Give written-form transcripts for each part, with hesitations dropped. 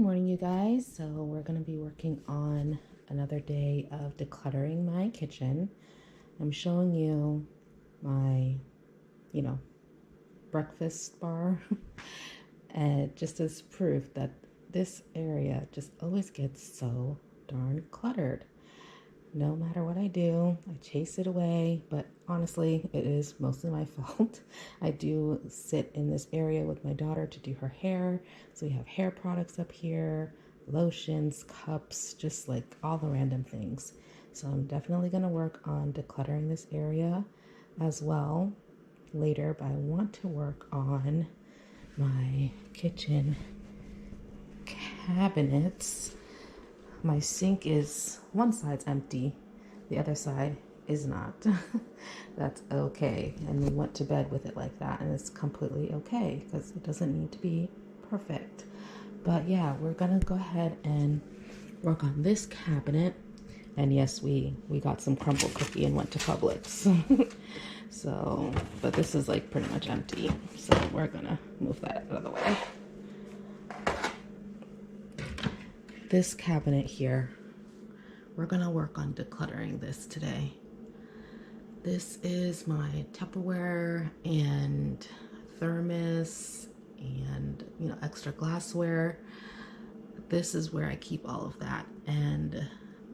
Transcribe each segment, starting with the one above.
morning, you guys. So we're going to be working on another day of decluttering my kitchen. I'm showing you my, breakfast bar and just as proof that this area just always gets so darn cluttered. No matter what I do, I chase it away, but honestly, it is mostly my fault. I do sit in this area with my daughter to do her hair, so we have hair products up here, lotions, cups, just like all the random things. So I'm definitely going to work on decluttering this area as well later, but I want to work on my kitchen cabinets. My sink is, one side's empty, the other side is not. That's okay. And we went to bed with it like that, and it's completely okay because it doesn't need to be perfect. But yeah, we're gonna go ahead and work on this cabinet. And yes, we got some crumble cookie and went to Publix. So, but this is like pretty much empty. So we're gonna move that out of the way. This cabinet here, we're gonna work on decluttering this today. This is my Tupperware and thermos and extra glassware. This is where I keep all of that, and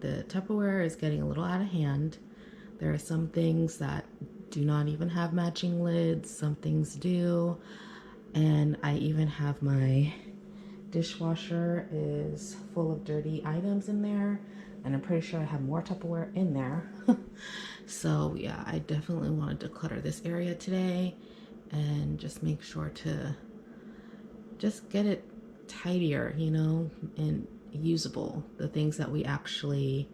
the Tupperware is getting a little out of hand. There are some things that do not even have matching lids, some things do, and I even have my dishwasher is full of dirty items in there, and I'm pretty sure I have more Tupperware in there. So yeah, I definitely want to declutter this area today and just make sure to just get it tidier, and usable, the things that we actually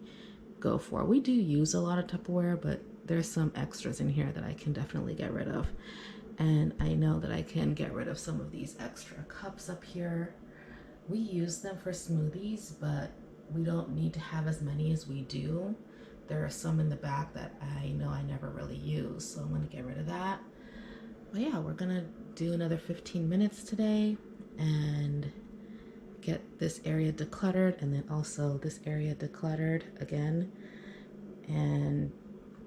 go for. We do use a lot of Tupperware, but there's some extras in here that I can definitely get rid of. And I know that I can get rid of some of these extra cups up here. We use them for smoothies, but we don't need to have as many as we do. There are some in the back that I know I never really use, so I'm gonna get rid of that. But yeah, we're gonna do another 15 minutes today and get this area decluttered, and then also this area decluttered again, and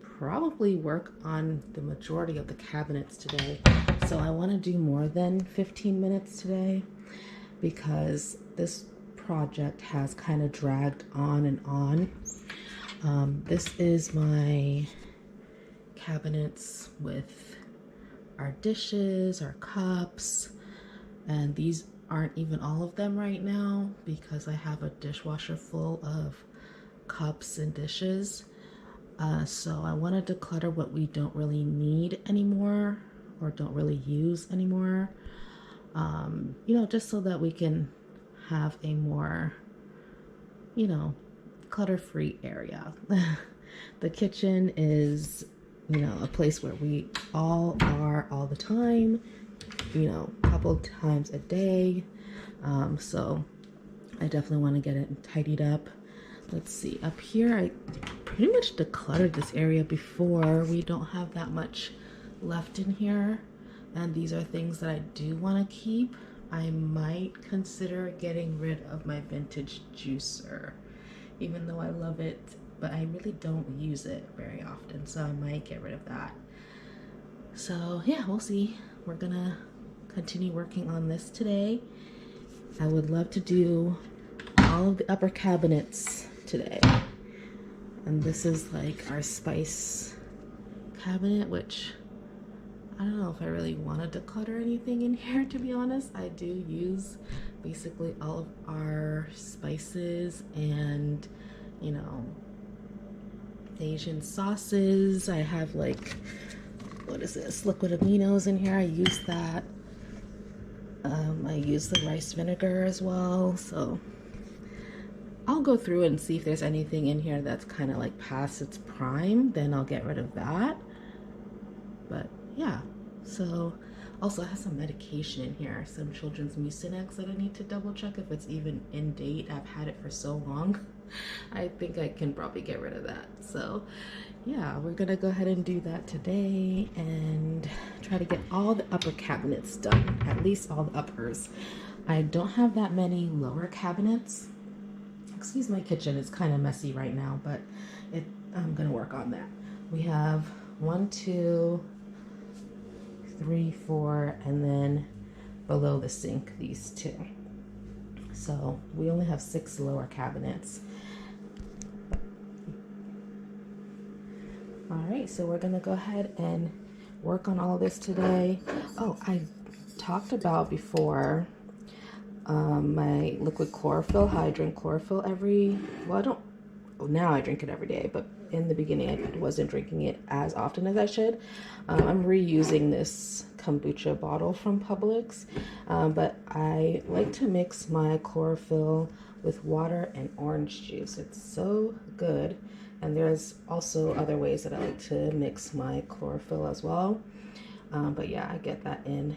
probably work on the majority of the cabinets today. So I want to do more than 15 minutes today because this project has kind of dragged on and on. This is my cabinets with our dishes, our cups, and these aren't even all of them right now because I have a dishwasher full of cups and dishes. So I want to declutter what we don't really need anymore or don't really use anymore. Just so that we can have a more, clutter-free area. The kitchen is, a place where we all are all the time, a couple times a day. So I definitely want to get it tidied up. Let's see, up here, I pretty much decluttered this area before. We don't have that much left in here. And these are things that I do want to keep. I might consider getting rid of my vintage juicer, even though I love it, but I really don't use it very often. So I might get rid of that. So yeah, we'll see. We're gonna continue working on this today. I would love to do all of the upper cabinets today. And this is like our spice cabinet, which I don't know if I really want to declutter anything in here, to be honest. I do use basically all of our spices and, Asian sauces. I have like, what is this? Liquid aminos in here. I use that. I use the rice vinegar as well. So I'll go through and see if there's anything in here that's kind of like past its prime. Then I'll get rid of that. But yeah, so also I have some medication in here, some children's Mucinex that I need to double check if it's even in date. I've had it for so long. I think I can probably get rid of that. So yeah, we're gonna go ahead and do that today and try to get all the upper cabinets done, at least all the uppers. I don't have that many lower cabinets. Excuse my kitchen, it's kind of messy right now, but I'm gonna work on that. We have 1, 2, 3, 4, and then below the sink, these two. So we only have 6 lower cabinets. All right, so we're gonna go ahead and work on all of this today. Oh, I talked about before my liquid chlorophyll, how I drink chlorophyll now I drink it every day, but in the beginning I wasn't drinking it as often as I should. I'm reusing this kombucha bottle from Publix, but I like to mix my chlorophyll with water and orange juice. It's so good. And there's also other ways that I like to mix my chlorophyll as well. But yeah, I get that in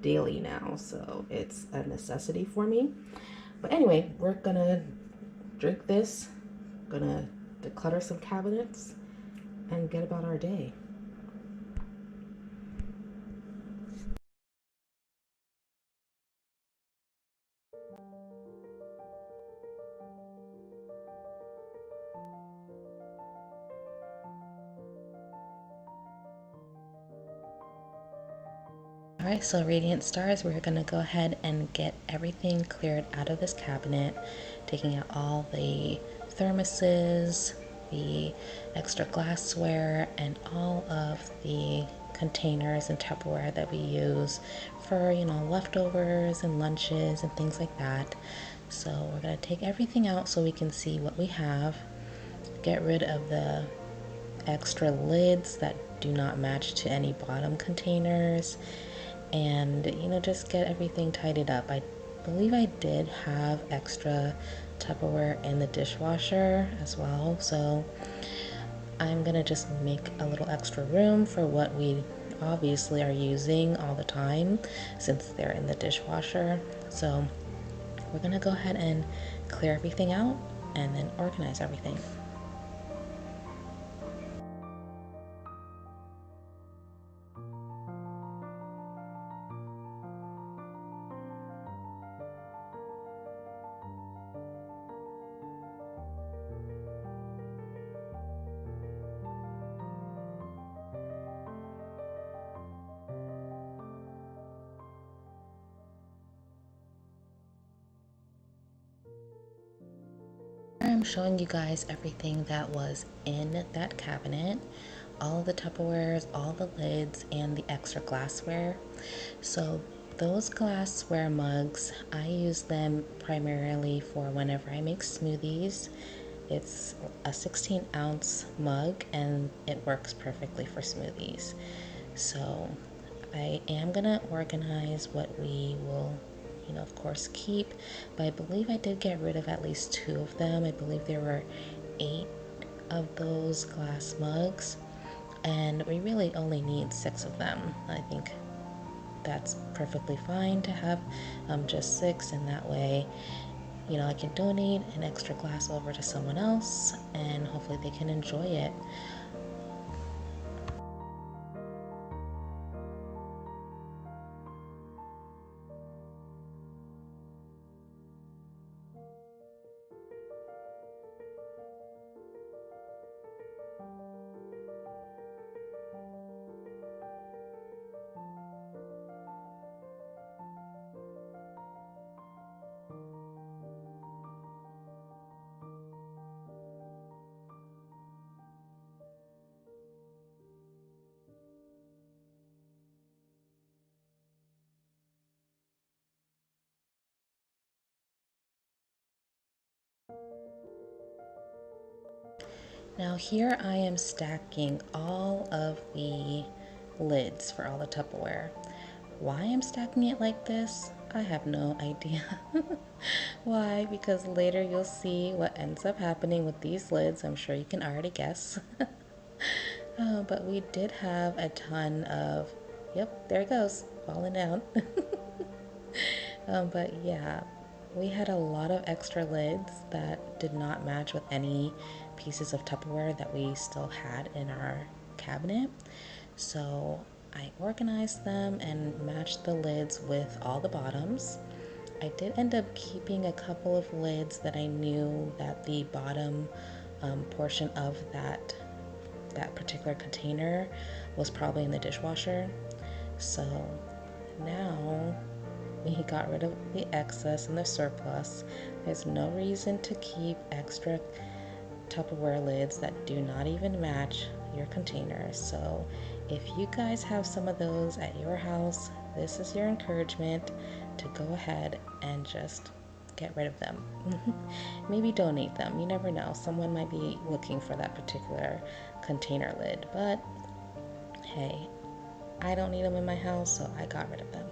daily now, so it's a necessity for me. But anyway, we're gonna drink this, gonna declutter some cabinets, and get about our day. All right, so Radiant Stars, we're gonna go ahead and get everything cleared out of this cabinet, taking out all the thermoses, the extra glassware, and all of the containers and Tupperware that we use for, leftovers and lunches and things like that. So we're gonna take everything out so we can see what we have, get rid of the extra lids that do not match to any bottom containers, and just get everything tidied up. I believe I did have extra Tupperware in the dishwasher as well, so I'm gonna just make a little extra room for what we obviously are using all the time since they're in the dishwasher. So we're gonna go ahead and clear everything out and then organize everything. I'm showing you guys everything that was in that cabinet, all the Tupperwares, all the lids, and the extra glassware. So those glassware mugs, I use them primarily for whenever I make smoothies. It's a 16-ounce mug and it works perfectly for smoothies. So I am gonna organize what we will, of course, keep. But I believe I did get rid of at least 2 of them. I believe there were 8 of those glass mugs, and we really only need 6 of them. I think that's perfectly fine to have just 6, and that way, I can donate an extra glass over to someone else, and hopefully they can enjoy it. Now here I am stacking all of the lids for all the Tupperware. Why I'm stacking it like this, I have no idea. Why? Because later you'll see what ends up happening with these lids. I'm sure you can already guess. But we did have a ton of, yep, there it goes, falling down. But yeah, we had a lot of extra lids that did not match with any pieces of Tupperware that we still had in our cabinet. So I organized them and matched the lids with all the bottoms. I did end up keeping a couple of lids that I knew that the bottom portion of that particular container was probably in the dishwasher. So now we got rid of the excess and the surplus. There's no reason to keep extra Tupperware lids that do not even match your containers. So if you guys have some of those at your house, this is your encouragement to go ahead and just get rid of them. Maybe donate them. You never know. Someone might be looking for that particular container lid. But hey, I don't need them in my house, so I got rid of them.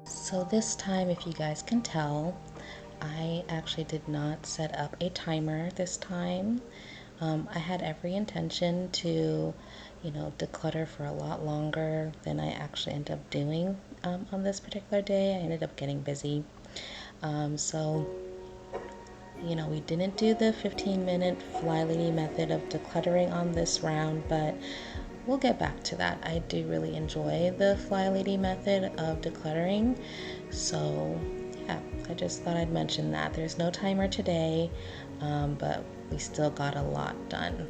So this time, if you guys can tell, I actually did not set up a timer this time. I had every intention to, declutter for a lot longer than I actually ended up doing on this particular day. I ended up getting busy. So we didn't do the 15-minute fly lady method of decluttering on this round, but we'll get back to that. I do really enjoy the fly lady method of decluttering. So yeah, I just thought I'd mention that. There's no timer today, but we still got a lot done.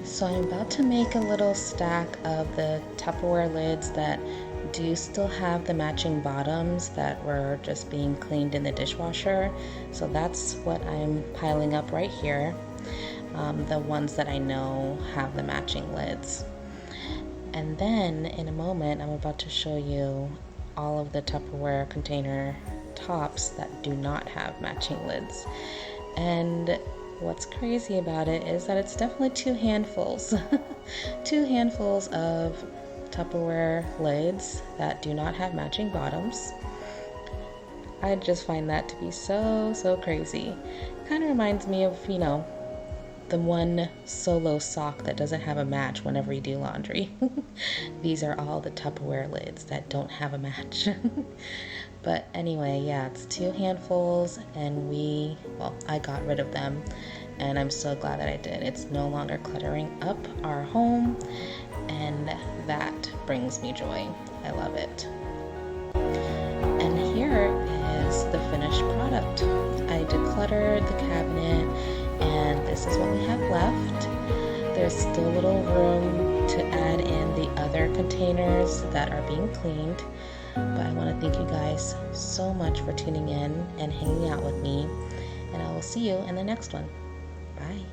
So I'm about to make a little stack of the Tupperware lids that do still have the matching bottoms that were just being cleaned in the dishwasher. So that's what I'm piling up right here, the ones that I know have the matching lids. And then in a moment, I'm about to show you all of the Tupperware container tops that do not have matching lids. And what's crazy about it is that it's definitely two handfuls. Two handfuls of Tupperware lids that do not have matching bottoms. I just find that to be so crazy. Kind of reminds me of, the one solo sock that doesn't have a match whenever you do laundry. These are all the Tupperware lids that don't have a match. But anyway, yeah, it's two handfuls, and I got rid of them. and I'm so glad that I did. It's no longer cluttering up our home, and that brings me joy. I love it. And here is the finished product. I decluttered the cabinet, and this is what we have left. There's still a little room to add in the other containers that are being cleaned. But I want to thank you guys so much for tuning in and hanging out with me. And I will see you in the next one. Bye.